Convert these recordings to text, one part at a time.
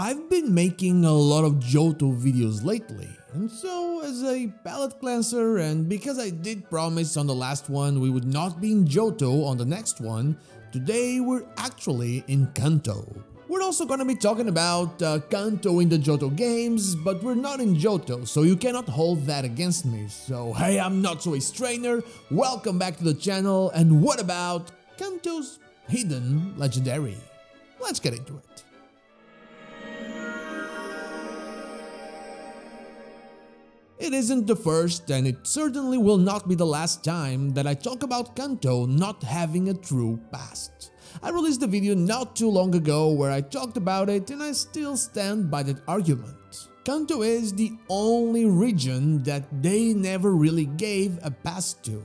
I've been making a lot of Johto videos lately, and so as a palate cleanser and because I did promise on the last one we would not be in Johto on the next one, today we're actually in Kanto. We're also gonna be talking about Kanto in the Johto games, but we're not in Johto, so you cannot hold that against me. So hey, I'm not so a strainer, welcome back to the channel, and what about Kanto's hidden legendary? Let's get into it. It isn't the first and it certainly will not be the last time that I talk about Kanto not having a true past. I released a video not too long ago where I talked about it and I still stand by that argument. Kanto is the only region that they never really gave a past to.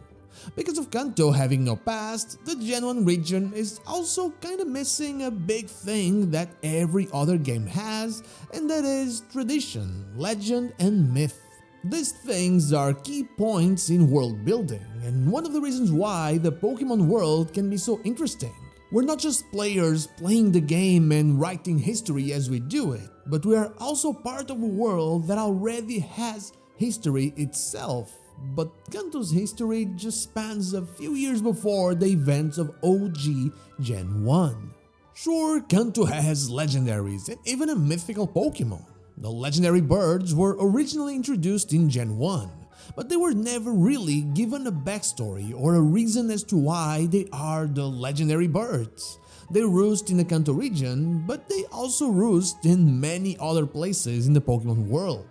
Because of Kanto having no past, the Gen 1 region is also kinda missing a big thing that every other game has, and that is tradition, legend and myth. These things are key points in world building, and one of the reasons why the Pokemon world can be so interesting. We're not just players playing the game and writing history as we do it, but we are also part of a world that already has history itself. But Kanto's history just spans a few years before the events of OG Gen 1. Sure, Kanto has legendaries and even a mythical Pokemon. The legendary birds were originally introduced in Gen 1, but they were never really given a backstory or a reason as to why they are the legendary birds. They roost in the Kanto region, but they also roost in many other places in the Pokemon world.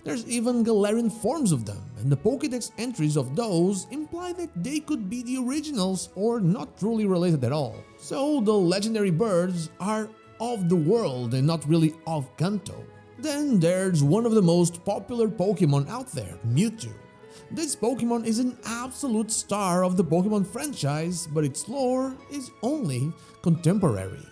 There's even Galarian forms of them, and the Pokédex entries of those imply that they could be the originals or not truly related at all. So the legendary birds are of the world and not really of Kanto. Then there's one of the most popular Pokemon out there, Mewtwo. This Pokemon is an absolute star of the Pokemon franchise, but its lore is only contemporary.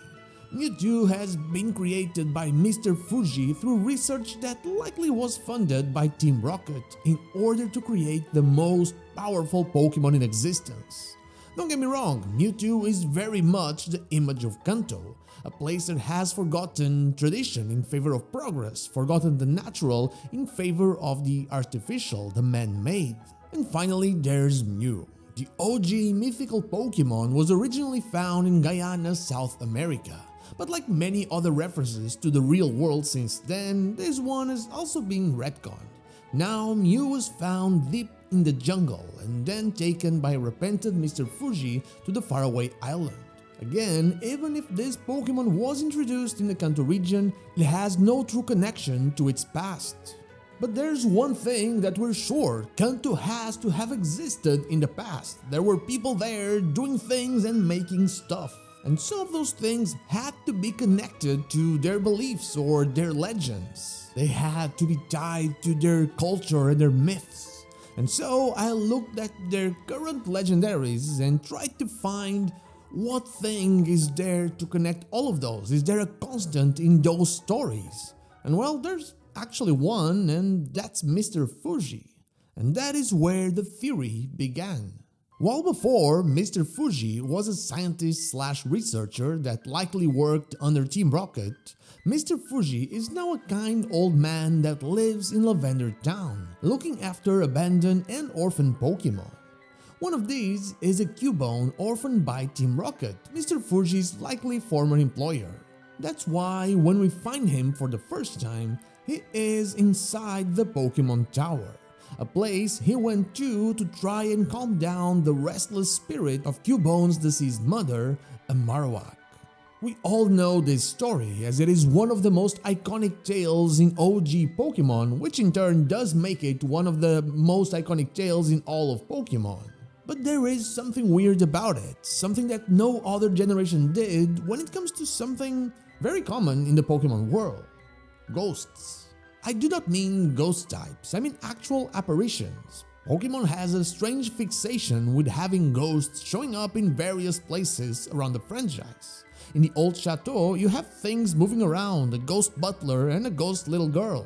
Mewtwo has been created by Mr. Fuji through research that likely was funded by Team Rocket in order to create the most powerful Pokemon in existence. Don't get me wrong, Mewtwo is very much the image of Kanto, a place that has forgotten tradition in favor of progress, forgotten the natural in favor of the artificial, the man-made. And finally, there's Mew. The OG mythical Pokemon was originally found in Guyana, South America. But like many other references to the real world since then, this one is also being retconned. Now Mew was found deep in the jungle and then taken by a repentant Mr. Fuji to the faraway island. Again, even if this Pokemon was introduced in the Kanto region, it has no true connection to its past. But there's one thing that we're sure, Kanto has to have existed in the past. There were people there doing things and making stuff. And some of those things had to be connected to their beliefs or their legends. They had to be tied to their culture and their myths. And so I looked at their current legendaries and tried to find what thing is there to connect all of those? Is there a constant in those stories? And well, there's actually one, and that's Mr. Fuji. And that is where the theory began. While before, Mr. Fuji was a scientist slash researcher that likely worked under Team Rocket, Mr. Fuji is now a kind old man that lives in Lavender town, looking after abandoned and orphaned Pokemon. One of these is a Cubone orphaned by Team Rocket, Mr. Fuji's likely former employer. That's why when we find him for the first time, he is inside the Pokemon Tower, a place he went to try and calm down the restless spirit of Cubone's deceased mother, a Marowak. We all know this story as it is one of the most iconic tales in OG Pokemon, which in turn does make it one of the most iconic tales in all of Pokemon. But there is something weird about it, something that no other generation did when it comes to something very common in the Pokemon world: ghosts. I do not mean ghost types, I mean actual apparitions. Pokemon has a strange fixation with having ghosts showing up in various places around the franchise. In the old chateau, you have things moving around, a ghost butler and a ghost little girl.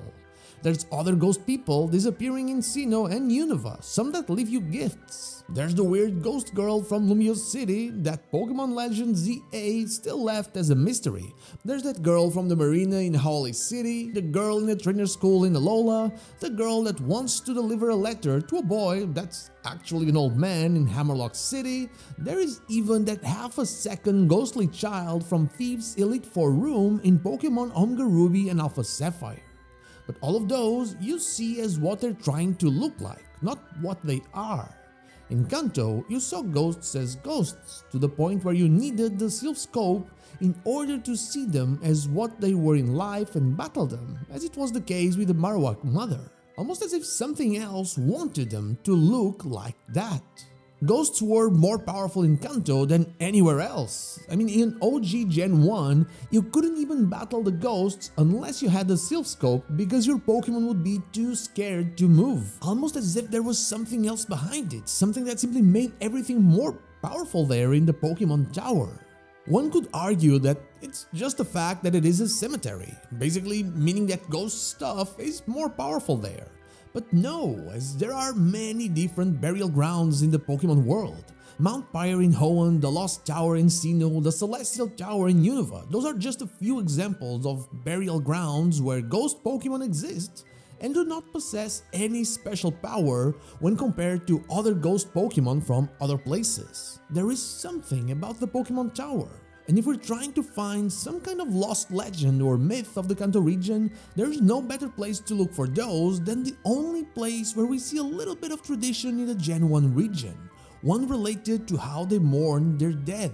There's other ghost people disappearing in Sinnoh and Unova, some that leave you gifts. There's the weird ghost girl from Lumiose City that Pokemon Legend ZA still left as a mystery. There's that girl from the marina in Holy City, the girl in the trainer school in Alola, the girl that wants to deliver a letter to a boy that's actually an old man in Hammerlock City. There is even that half-a-second ghostly child from Thieves Elite Four room in Pokemon Omega Ruby and Alpha Sapphire. But all of those you see as what they're trying to look like, not what they are. In Kanto, you saw ghosts as ghosts to the point where you needed the Silph Scope in order to see them as what they were in life and battle them, as it was the case with the Marowak Mother. Almost as if something else wanted them to look like that. Ghosts were more powerful in Kanto than anywhere else. I mean, in OG Gen 1, you couldn't even battle the ghosts unless you had the Silph Scope because your Pokemon would be too scared to move. Almost as if there was something else behind it, something that simply made everything more powerful there in the Pokemon Tower. One could argue that it's just the fact that it is a cemetery, basically meaning that ghost stuff is more powerful there. But no, as there are many different burial grounds in the Pokemon world. Mount Pyre in Hoenn, the Lost Tower in Sinnoh, the Celestial Tower in Unova. Those are just a few examples of burial grounds where ghost Pokemon exist and do not possess any special power when compared to other ghost Pokemon from other places. There is something about the Pokemon Tower. And if we're trying to find some kind of lost legend or myth of the Kanto region, there's no better place to look for those than the only place where we see a little bit of tradition in the Gen 1 region, one related to how they mourn their dead.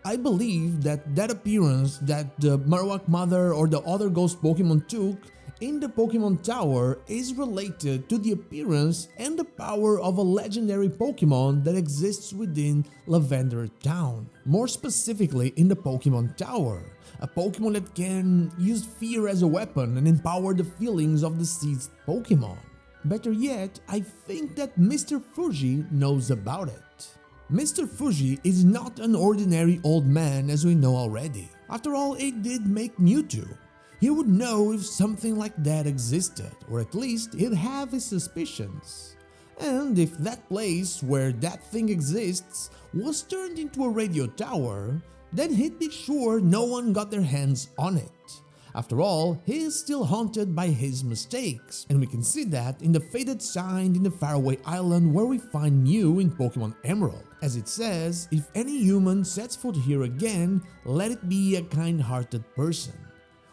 I believe that appearance that the Marowak Mother or the other ghost Pokemon took in the Pokemon Tower is related to the appearance and the power of a legendary Pokemon that exists within Lavender Town. More specifically in the Pokemon Tower, a Pokemon that can use fear as a weapon and empower the feelings of deceased Pokemon. Better yet, I think that Mr. Fuji knows about it. Mr. Fuji is not an ordinary old man as we know already. After all, it did make Mewtwo. He would know if something like that existed, or at least he'd have his suspicions. And if that place where that thing exists was turned into a radio tower, then he'd be sure no one got their hands on it. After all, he is still haunted by his mistakes, and we can see that in the faded sign in the faraway island where we find Mew in Pokemon Emerald. As it says, if any human sets foot here again, let it be a kind-hearted person.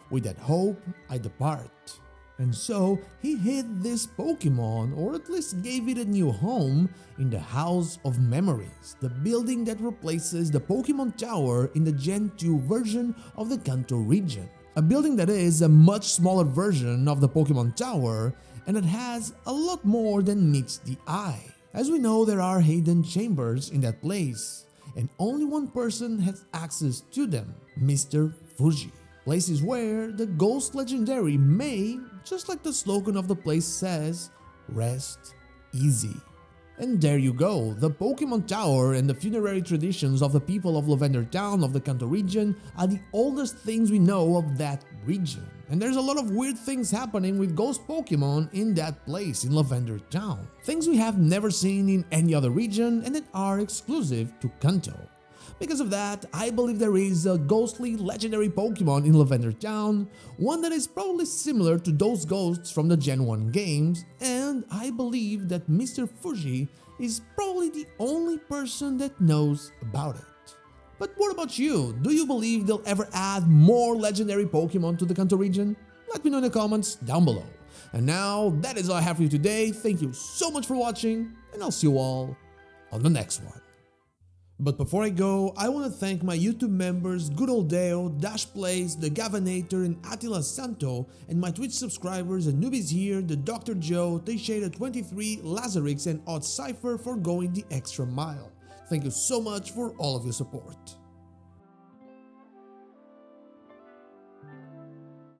With that hope, I depart. And so, he hid this Pokemon, or at least gave it a new home, in the House of Memories, the building that replaces the Pokemon Tower in the Gen 2 version of the Kanto region. A building that is a much smaller version of the Pokemon Tower, and it has a lot more than meets the eye. As we know, there are hidden chambers in that place, and only one person has access to them, Mr. Fuji. Places where the ghost legendary may, just like the slogan of the place says, rest easy. And there you go, the Pokemon Tower and the funerary traditions of the people of Lavender Town of the Kanto region are the oldest things we know of that region. And there's a lot of weird things happening with ghost Pokemon in that place in Lavender Town. Things we have never seen in any other region and that are exclusive to Kanto. Because of that, I believe there is a ghostly legendary Pokemon in Lavender Town, one that is probably similar to those ghosts from the Gen 1 games, and I believe that Mr. Fuji is probably the only person that knows about it. But what about you? Do you believe they'll ever add more legendary Pokemon to the Kanto region? Let me know in the comments down below. And now, that is all I have for you today. Thank you so much for watching, and I'll see you all on the next one. But before I go, I want to thank my YouTube members Good Old Deo, Dash Plays, The Gavinator, and Attila Santo, and my Twitch subscribers and newbies here, the Dr. Joe, Teixeira23, Lazarix, and Odd Cypher for going the extra mile. Thank you so much for all of your support.